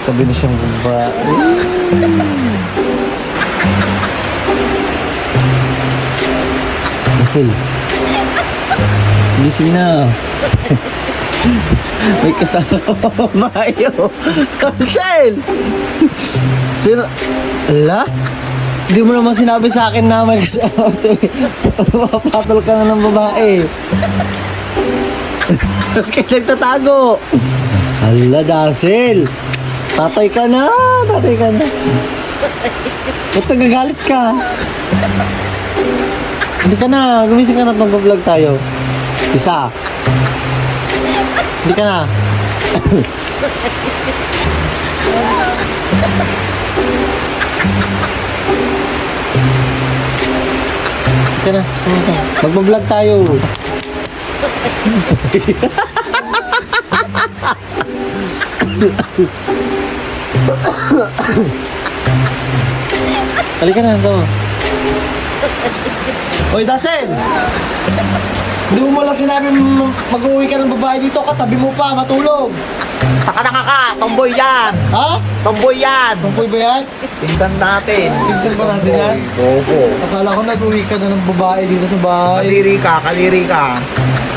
Tabi na siyang babae. Gising. Gising na. May kasama mayo. Gising! Sino? Ala? Hindi mo naman sinabi sa akin na may kasama. Mapatol ka na ng babae. Bakit nagtatago? Hala, Dasil. Tatay ka na. Tatay ka na. Ba't nagagalit ka? Hindi ka na. Gumising ka na at mag-vlog tayo. Isa. Hindi ka na. Hindi ka na. Mag-vlog tayo. Halika na, sama. Hoy, Dasen! Hindi mo lang sinabi mag-uwi ka ng babae dito, katabi mo pa, matulog. Taka ka, tomboy yan. Ha? Tomboy yan. Tumpoy ba yan? Pinsan natin. Pinsan ba natin yan? Opo. Akala ko nag-uwi ka na ng babae dito sa bahay. Kaliri ka.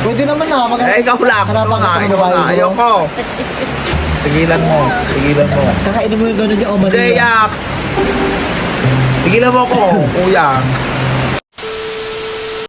Pwede naman na. Ikaw lang. Hanapan ka ng Ikaw babae na. mo. Ayoko. Tigilan mo. Kakainin mo yung gano'n niya, o mali Hindi, yan. yak. Tigilan mo ko, kuya.